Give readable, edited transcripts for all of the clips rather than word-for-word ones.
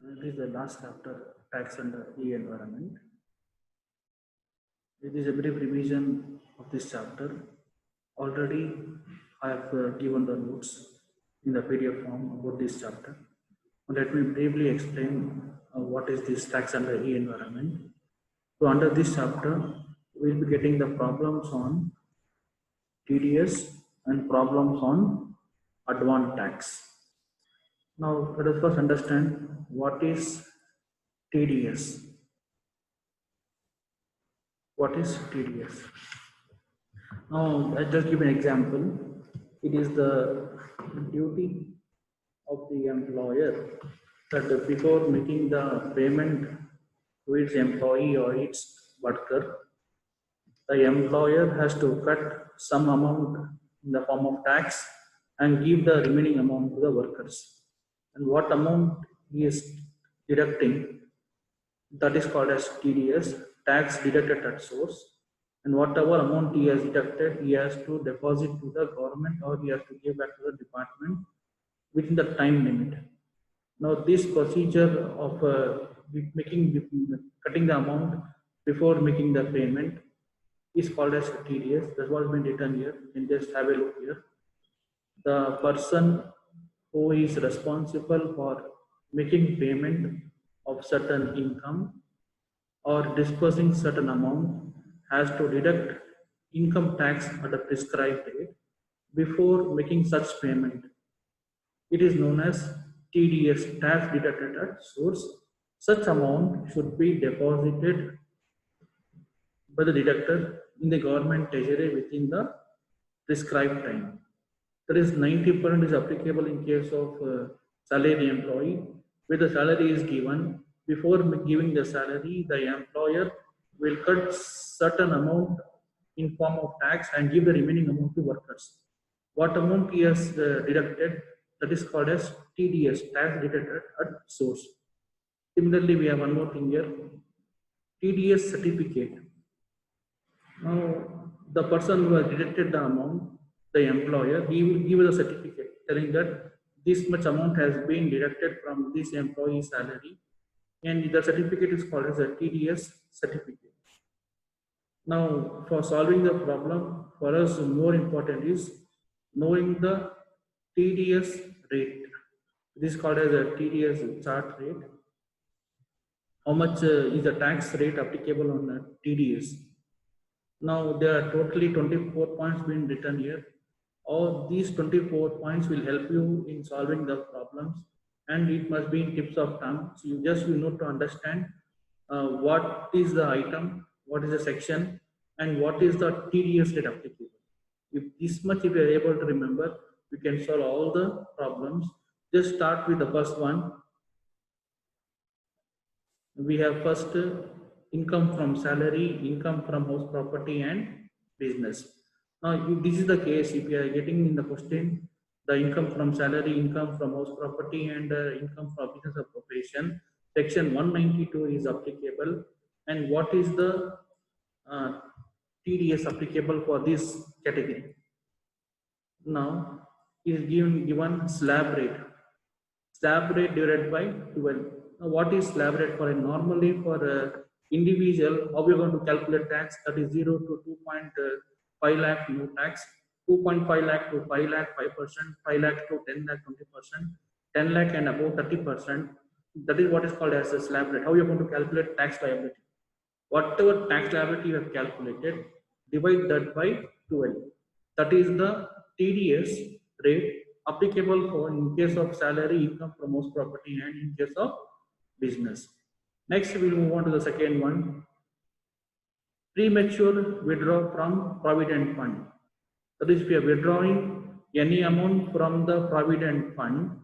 It is the last chapter, tax under e-environment. It is a brief revision of this chapter. Already I have given the notes in the PDF form about this chapter. Let me briefly explain what is this tax under e-environment. So under this chapter, we will be getting the problems on TDS and problems on advanced tax. Now let us first understand what is TDS. What is TDS? Now I'll just give an example. It is the duty of the employer that before making the payment to its employee or its worker, the employer has to cut some amount in the form of tax and give the remaining amount to the workers. And what amount he is deducting, that is called as TDS, tax deducted at source. And whatever amount he has deducted, he has to deposit to the government or he has to give back to the department within the time limit. Now this procedure of cutting the amount before making the payment is called as TDS. That's what has been written here. You can just have a look here. The person who is responsible for making payment of certain income or dispersing certain amount has to deduct income tax at a prescribed rate before making such payment. It is known as TDS, tax deducted at source. Such amount should be deposited by the deductor in the government treasury within the prescribed time. That is 90% is applicable in case of salary employee, where the salary is given. Before giving the salary, the employer will cut certain amount in form of tax and give the remaining amount to workers. What amount he has deducted, that is called as TDS, tax deducted at source. Similarly, we have one more thing here, TDS certificate. Now, the person who has deducted the amount, the employer, he will give a certificate telling that this much amount has been deducted from this employee's salary, and the certificate is called as a TDS certificate. Now, for solving the problem, for us more important is knowing the TDS rate. This is called as a TDS chart rate. How much is the tax rate applicable on TDS? Now there are totally 24 points being written here. All these 24 points will help you in solving the problems, and it must be in tips of tongue. So you need to understand what is the item, what is the section, and what is the TDS rate applicable. If this much if you are able to remember, you can solve all the problems. Just start with the first one. We have first income from salary, income from house property and business. Now if this is the case, if you are getting in the question the income from salary, income from house property and income from business of operation, section 192 is applicable. And what is the TDS applicable for this category? Now is given slab rate. Slab rate divided by 12. Now, what is slab rate for a normally for individual? How we are going to calculate tax? That is 0 to 2.5 lakh no tax, 2.5 lakh to 5 lakh 5%, 5 lakh to 10 lakh 20%, 10 lakh and above 30%. That is what is called as a slab rate. How you are going to calculate tax liability? Whatever tax liability you have calculated, divide that by 12. That is the TDS rate applicable for in case of salary, income from house property and in case of business. Next we will move on to the second one, premature withdrawal from provident fund. That is, if you are withdrawing any amount from the provident fund,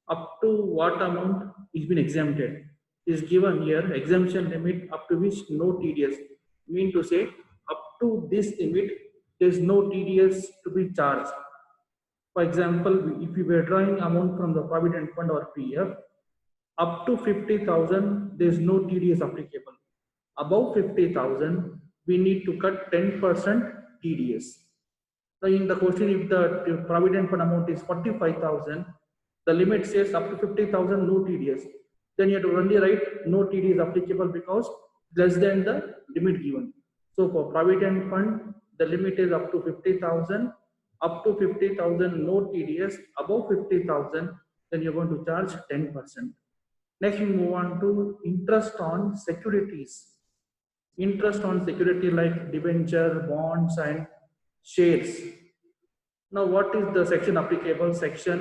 up to what amount is been exempted is given here, exemption limit up to which no TDS, mean to say up to this limit there is no TDS to be charged. For example, if you were drawing amount from the provident fund or PF, up to 50,000 there is no TDS applicable. Above 50,000 we need to cut 10% TDS. Now in the question, if the provident fund amount is 45,000, the limit says up to 50,000 no TDS. then you have to only write no TD is applicable because less than the limit given. So for provident fund, the limit is up to 50,000. Up to 50,000, no TDS. Above 50,000, then you're going to charge 10%. Next, we move on to interest on securities. Interest on security like debenture, bonds, and shares. Now, what is the section applicable? Section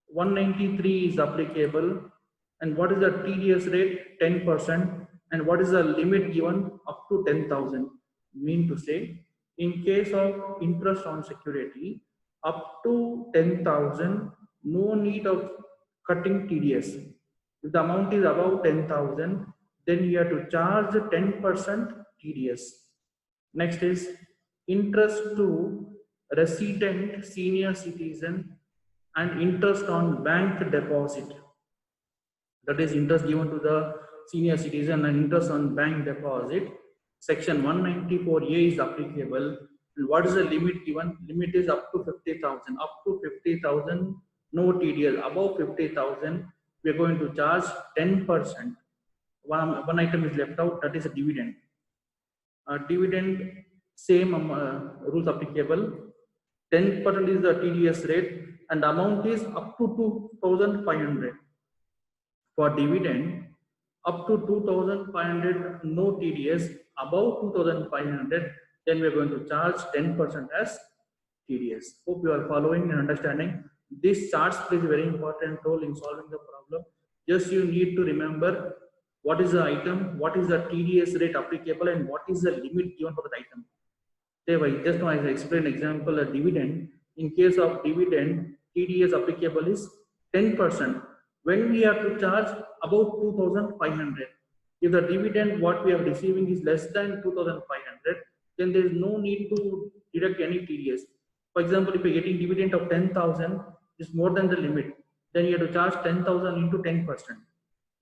193 is applicable. And what is the TDS rate? 10%. And what is the limit given? Up to 10,000. Mean to say, in case of interest on security, up to 10,000, no need of cutting TDS. If the amount is above 10,000, then you have to charge 10% TDS. Next is interest to resident senior citizen and interest on bank deposit. That is interest given to the senior citizen and interest on bank deposit. Section 194A is applicable. And what is the limit given? Limit is up to 50,000. Up to 50,000, no TDS. Above 50,000, we are going to charge 10%. One item is left out, that is a dividend. Dividend, same rules applicable. 10% is the TDS rate and the amount is up to 2,500. For dividend, up to 2,500, no TDS. Above 2,500, then we are going to charge 10% as TDS. Hope you are following and understanding. This charts plays a very important role in solving the problem. Just you need to remember what is the item, what is the TDS rate applicable, and what is the limit given for that item. Just now I explained example a dividend. In case of dividend, TDS applicable is 10%. When we have to charge about 2,500, if the dividend what we are receiving is less than 2,500, then there is no need to deduct any TDS. For example, if you are getting dividend of 10,000, is more than the limit, then you have to charge 10,000 into 10%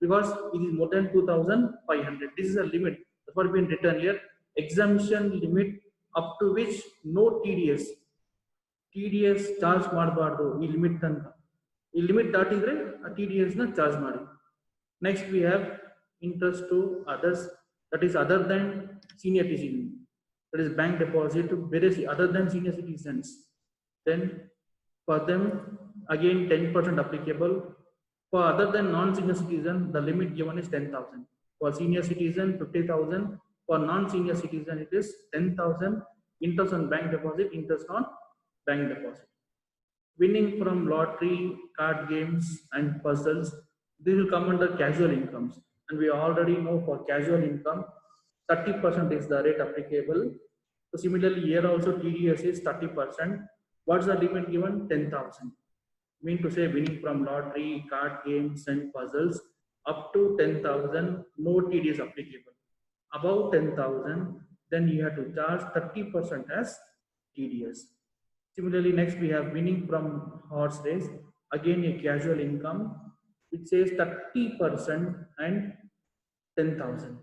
because it is more than 2,500. This is a limit. That's what has been written here. Exemption limit up to which no TDS. TDS charge ಮಾಡಬಾರದು ಈ limit ತನಕ. ಈ limit ದಾಟಿದ್ರೆ ಆ TDS ನ charge ಮಾಡಿ. Next we have interest to others, that is other than senior citizen. That is bank deposit to various other than senior citizens. Then for them again 10% applicable. For other than non-senior citizen, the limit given is 10,000. For senior citizen, 50,000. For non-senior citizen, it is 10,000. Interest on bank deposit, interest on bank deposit. Winning from lottery, card games, and puzzles, this will come under casual incomes. And we already know for casual income, 30% is the rate applicable. So similarly, here also TDS is 30%. What's the limit given? 10,000. Mean to say winning from lottery, card games, and puzzles up to 10,000, no TDS applicable. Above 10,000, then you have to charge 30% as TDS. Similarly, next we have winning from horse race, again a casual income, which says 30% and 10,000.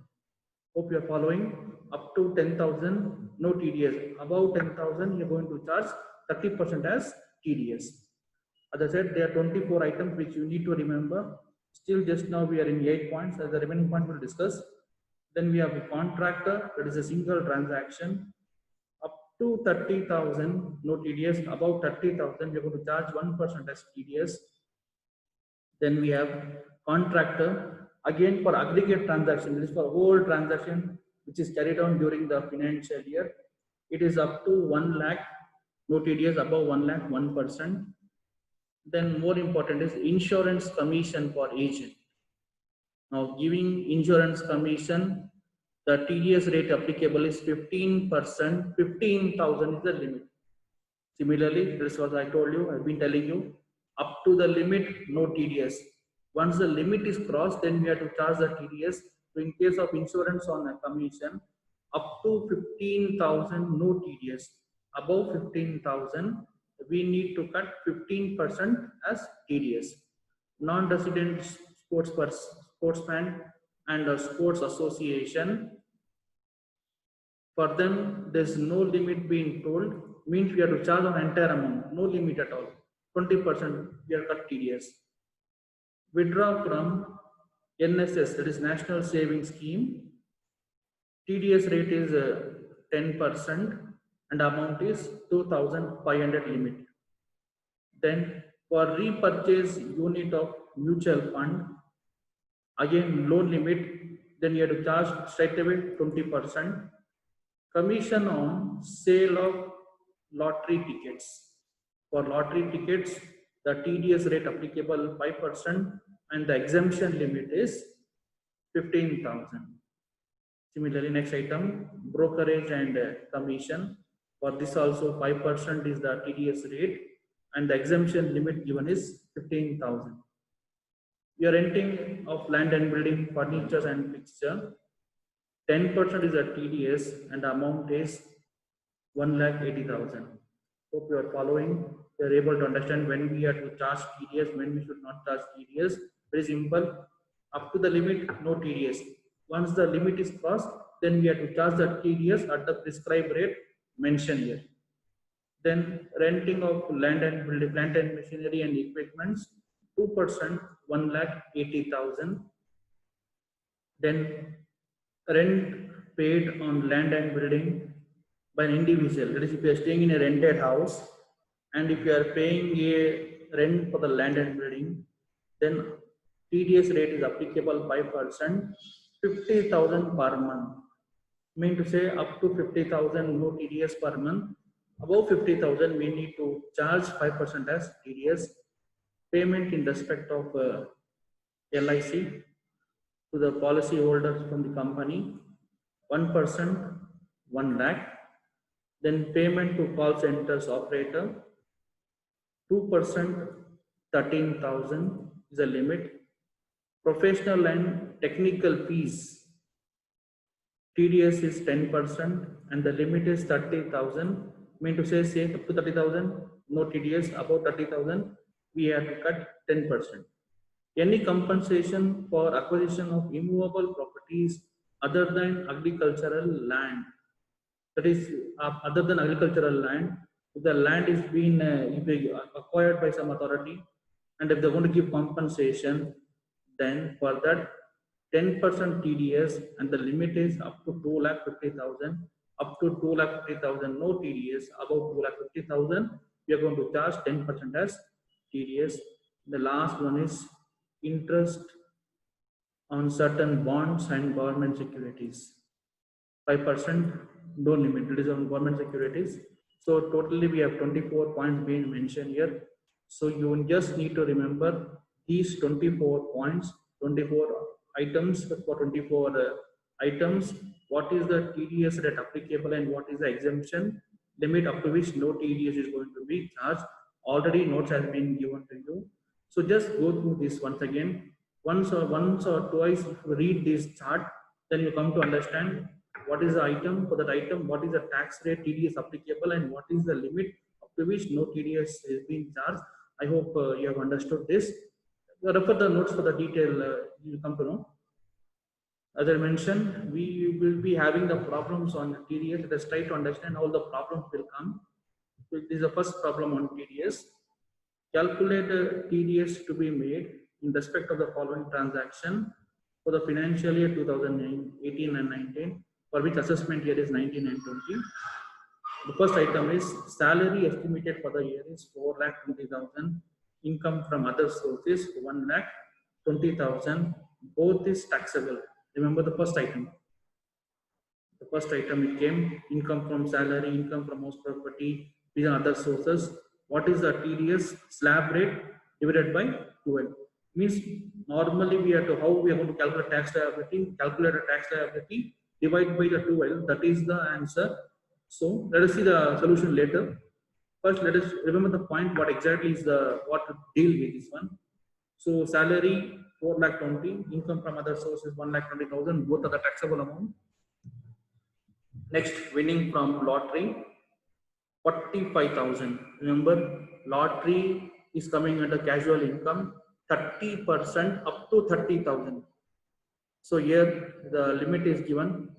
Hope you are following. Up to 10,000, no TDS. Above 10,000, you are going to charge 30% as TDS. As I said, there are 24 items which you need to remember. Still, just now we are in 8 points. As the remaining point we'll discuss. Then we have a contractor, that is a single transaction. Up to 30,000, no TDS. Above 30,000, you're going to charge 1% as TDS. Then we have contractor, again for aggregate transaction. This is for whole transaction which is carried on during the financial year. It is up to 1 lakh, no TDS. Above 1 lakh, 1%. Then more important is insurance commission for agent. Now giving insurance commission, the TDS rate applicable is 15%. 15,000 is the limit. Similarly, this is what I told you, I've been telling you, up to the limit, no TDS. Once the limit is crossed, then we have to charge the TDS. So in case of insurance on a commission, up to 15,000, no TDS. Above 15,000, we need to cut 15% as TDS. Non-resident sportsman and a sports association, for them there's no limit being told, means we have to charge on entire amount, no limit at all. 20% we are cut TDS. Withdraw from NSS, that is National Savings Scheme, TDS rate is 10% and amount is 2,500 limit. Then for repurchase unit of mutual fund, again loan limit, then you have to charge straight away 20%. Commission on sale of lottery tickets. For lottery tickets, the TDS rate applicable 5% and the exemption limit is 15,000. Similarly, next item, brokerage and commission. For this also 5% is the TDS rate and the exemption limit given is 15,000. We are renting of land and building, furniture and fixture. 10% is a TDS and the amount is 1,80,000. Hope you are following. You are able to understand when we are to charge TDS, when we should not charge TDS. Very simple. Up to the limit, no TDS. Once the limit is crossed, then we have to charge the TDS at the prescribed rate mentioned here. Then renting of land and building, plant and machinery and equipments, 2%, 1,80,000. Then rent paid on land and building by an individual. That is, if you are staying in a rented house and if you are paying a rent for the land and building, then TDS rate is applicable 5%, 50,000 per month. Mean to say up to 50,000 no TDS per month. Above 50,000 we need to charge 5% as TDS. Payment in respect of LIC to the policy holders from the company, 1%, 1 lakh. Then payment to call centers operator, 2%, 13,000 is a limit. Professional and technical fees, TDS is 10% and the limit is 30,000. Mean to say up to 30,000, no TDS. Above 30,000, we have to cut 10%. Any compensation for acquisition of immovable properties other than agricultural land, that is other than agricultural land, if the land is being acquired by some authority and if they want to give compensation, then for that 10% TDS and the limit is up to 2,50,000. Up to 2,50,000 no TDS. Above 2,50,000 we are going to charge 10% as TDS. The last one is interest on certain bonds and government securities, 5%, no limit. It is on government securities. So totally we have 24 points being mentioned here. So you just need to remember these 24 points, 24 items for 24 items. What is the TDS rate applicable and what is the exemption limit up to which no TDS is going to be charged. Already notes has been given to you. So just go through this once again. Once or twice if you read this chart, then you come to understand what is the item, for that item, what is the tax rate TDS applicable and what is the limit up to which no TDS is being charged. I hope you have understood this. Refer the notes for the detail, you will come to know. As I mentioned, we will be having the problems on TDS. Let us try to understand how the problems will come. This is the first problem on TDS. Calculate the TDS to be made in respect of the following transaction for the financial year 2018 and 19, for which assessment year is 19 and 20. The first item is salary estimated for the year is 4,20,000. Income from other sources 1,20,000. Both is taxable. Remember the first item. The first item it came income from salary, income from house property. These are other sources. What is the TDS slab rate divided by 12? Means normally we have to, how we are going to calculate tax liability? Calculate a tax liability, divide by the 12. That is the answer. So let us see the solution later. First, let us remember the point. What exactly is what to deal with this one? So salary 4,20,000, income from other sources 1,20,000. Both are the taxable amount. Next, winning from lottery 45,000. Remember, lottery is coming under casual income. 30% up to 30,000. So here the limit is given.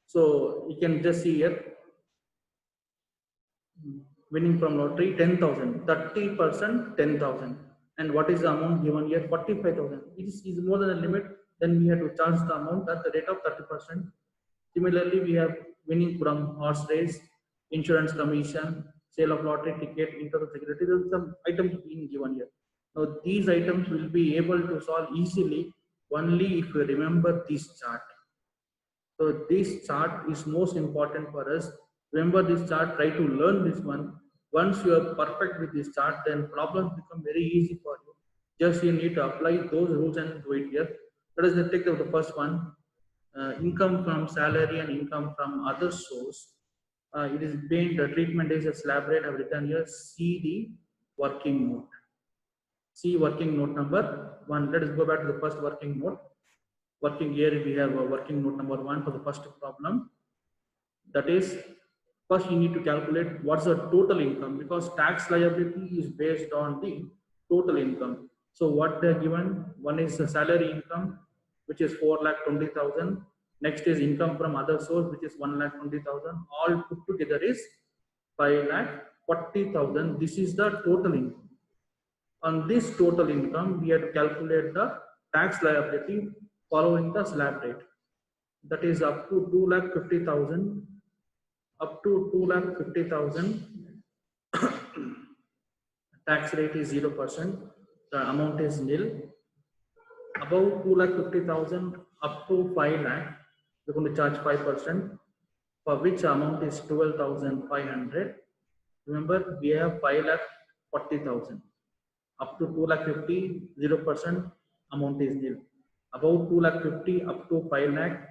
So you can just see here. Winning from lottery 10,000, 30%, 10,000. And what is the amount given here? 45,000. It is more than the limit. then we have to charge the amount at the rate of 30%. Similarly, we have winning from horse race, insurance commission, sale of lottery ticket, income of security. There are some items being given here. Now, these items will be able to solve easily only if you remember this chart. So this chart is most important for us. Remember this chart, try to learn this one. Once you are perfect with this chart, then problems become very easy for you. Just you need to apply those rules and do it here. Let us take the first one. Income from salary and income from other source. It is being the treatment is a slab rate. I have written here. See the working note. See working note number 1. Let us go back to the first working note. Working here we have a working note number 1 for the first problem. That is, first you need to calculate what's the total income, because tax liability is based on the total income. So what they are given, one is the salary income, which is 4,20,000. Next is income from other source, which is 1,20,000. All put together is 5,40,000. This is the total income. On this total income, we have to calculate the tax liability following the slab rate. That is up to 2,50,000. Up to 2,50,000, tax rate is 0%. The amount is nil. Above 2,50,000 up to 5 lakh, we're going to charge 5%, for which amount is 12,500. Remember, we have 5,40,000. Up to 2,50,000, 0%, amount is nil. Above 2,50,000 up to 5 lakh,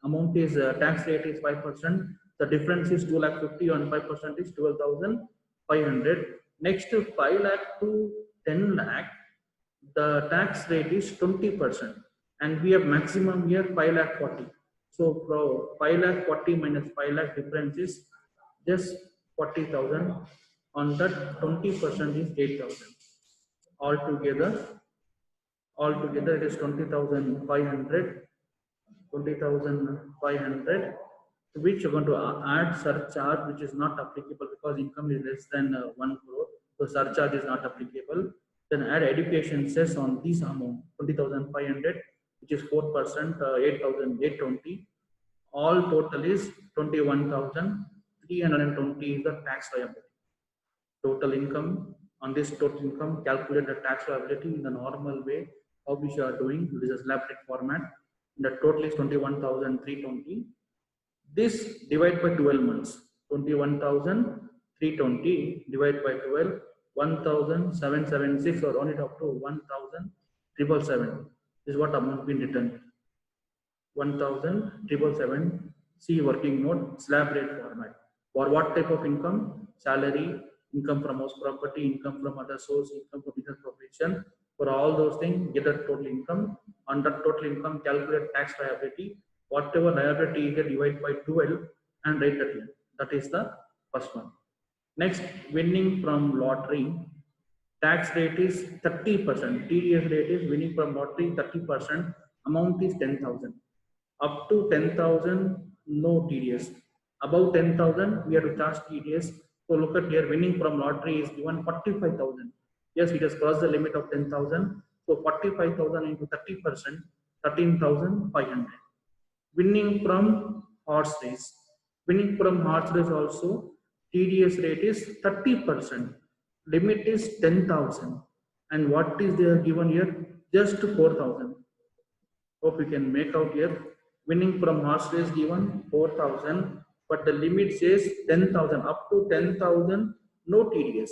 amount is tax rate is 5%. The difference is 2,50,000 and 5% is 12,500. Next, 5 lakh to 10 lakh, the tax rate is 20%, and we have maximum here 5,40,000. So for 5,40,000 minus 5 lakh, difference is just 40,000. On that, 20% is 8,000. Altogether it is 20,500. 20,500, which you're going to add surcharge, which is not applicable because income is less than 1 crore. So surcharge is not applicable. Then add education cess on this amount, 20,500, which is 4%, 8,820. All total is 21,320 is the tax liability. Total income. On this total income, calculate the tax liability in the normal way, how we are doing. This is slab rate format. The total is 21,320. This divide by 12 months. 21,320 divided by 12, 1,776, or round it up to 1,777. This is what amount been written. 1,777. See working note, slab rate format. For what type of income? Salary, income from house property, income from other source, income from business profession. For all those things, get the total income. On that total income, calculate tax liability. Whatever liability you get, divide by 12 and write that here. That is the first one. Next, winning from lottery. Tax rate is 30%. TDS rate is winning from lottery 30%. Amount is 10,000. Up to 10,000, no TDS. Above 10,000, we have to charge TDS. So look at here, winning from lottery is given 45,000. Yes, it has crossed the limit of 10,000. So 45,000 into 30%, 13,500. Winning from horse race. Winning from horse race also, TDS rate is 30%. Limit is 10,000. And what is there given here? Just 4,000. Hope you can make out here. Winning from horse race given 4,000. But the limit says 10,000. Up to 10,000, no TDS.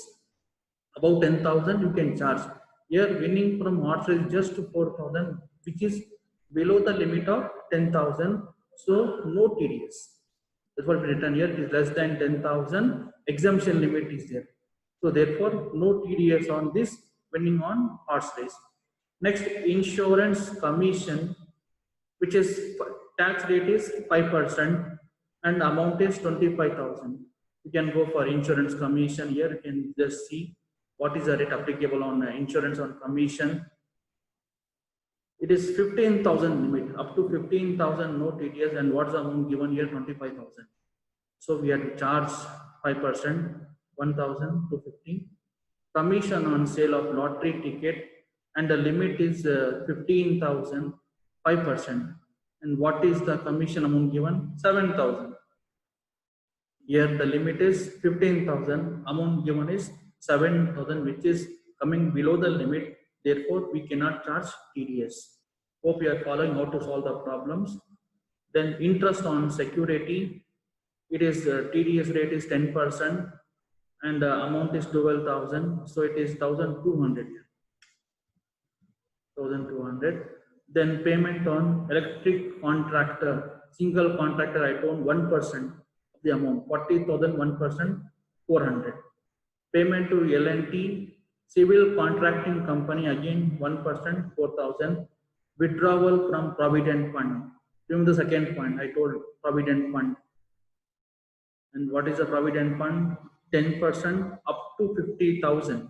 Above 10,000, you can charge. Here, winning from horse race just 4,000, which is below the limit of 10,000. So, no TDS. That's what we written here. Is less than 10,000. Exemption limit is there. So, therefore, no TDS on this winning on horse race. Next, insurance commission, which is tax rate is 5%. And amount is 25,000. You can go for insurance commission here. You can just see what is the rate applicable on insurance on commission. It is 15,000 limit. Up to 15,000 no TDS, and what's the amount given here? 25,000. So we have to charge 5%, 1,250. Commission on sale of lottery ticket, and the limit is 15,000. 5%. And what is the commission amount given? 7,000. Here the limit is 15,000. Amount given is 7,000, which is coming below the limit. Therefore, we cannot charge TDS. Hope you are following how to solve the problems. Then interest on security. It is TDS rate is 10%, and the amount is 12,000. So it is 1,200. 1,200. Then payment on electric contractor, single contractor, I told 1% of the amount, 40,000, 1%, 400. Payment to L&T, civil contracting company, again 1%, 4,000. Withdrawal from Provident Fund. Remember the second point, I told Provident Fund. And what is the Provident Fund? 10% up to 50,000.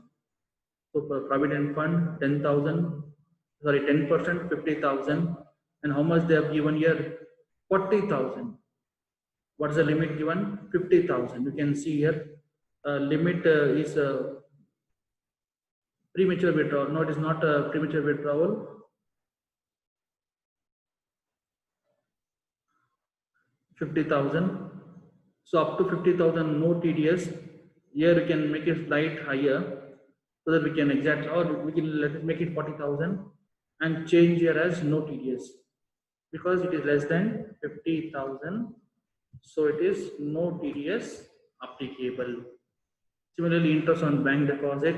So for Provident Fund, 10,000. Sorry, 10%, 50,000. And how much they have given here? 40,000. What is the limit given? 50,000. You can see here, limit is premature withdrawal. No, it is not a premature withdrawal. 50,000. So up to 50,000, no TDS. Here we can make it slight higher so that we can exact, or we can let it make it 40,000 and change here as no TDS because it is less than 50,000. So it is no TDS applicable. Similarly, interest on bank deposit,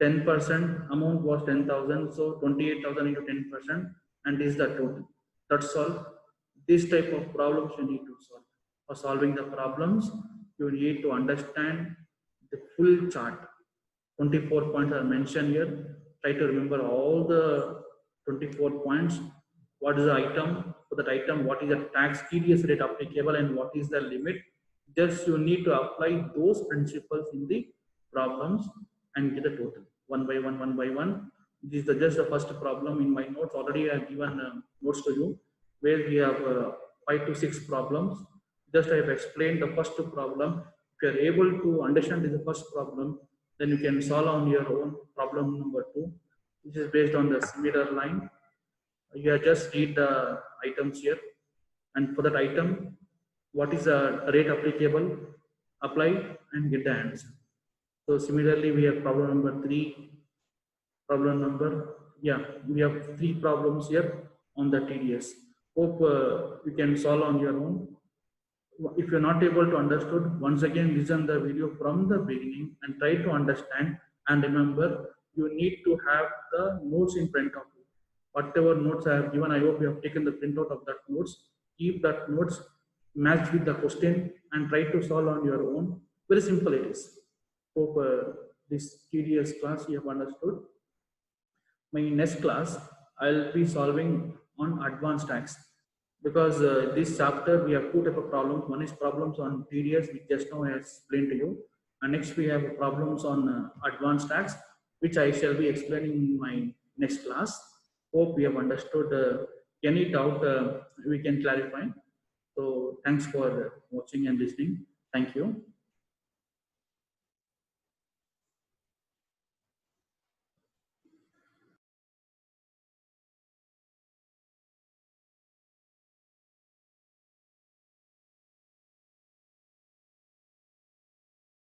10%, amount was 10,000, so 28,000 into 10%, and this is the total. That's all. This type of problems you need to solve. For solving the problems, you need to understand the full chart. 24 points are mentioned here. Try to remember all the 24 points. What is the item? For that item, what is the tax TDS rate applicable and what is the limit? Just you need to apply those principles in the problems and get the total one by one, one by one. This is just the first problem in my notes. Already I have given notes to you where we have 5 to 6 problems. Just I have explained the first problem. If you are able to understand the first problem, then you can solve on your own problem number 2, which is based on the similar line. You have just read the items here, and for that item, what is the rate applicable, apply and get the answer. So similarly, we have problem number 3, problem number, we have 3 problems here on the TDS. Hope you can solve on your own. If you're not able to understood, once again listen the video from the beginning and try to understand, and remember you need to have the notes in front of you. Whatever notes I have given, I hope you have taken the printout of that notes. Keep that notes matched with the question and try to solve on your own. Very simple it is. Hope this TDS class you have understood. My next class I'll be solving on advanced tax, because this chapter we have 2 types of problems. One is problems on TDS, which just now I explained to you, and next we have problems on advanced tax, which I shall be explaining in my next class. Hope we have understood. Any doubt we can clarify. So thanks for watching and listening. Thank you.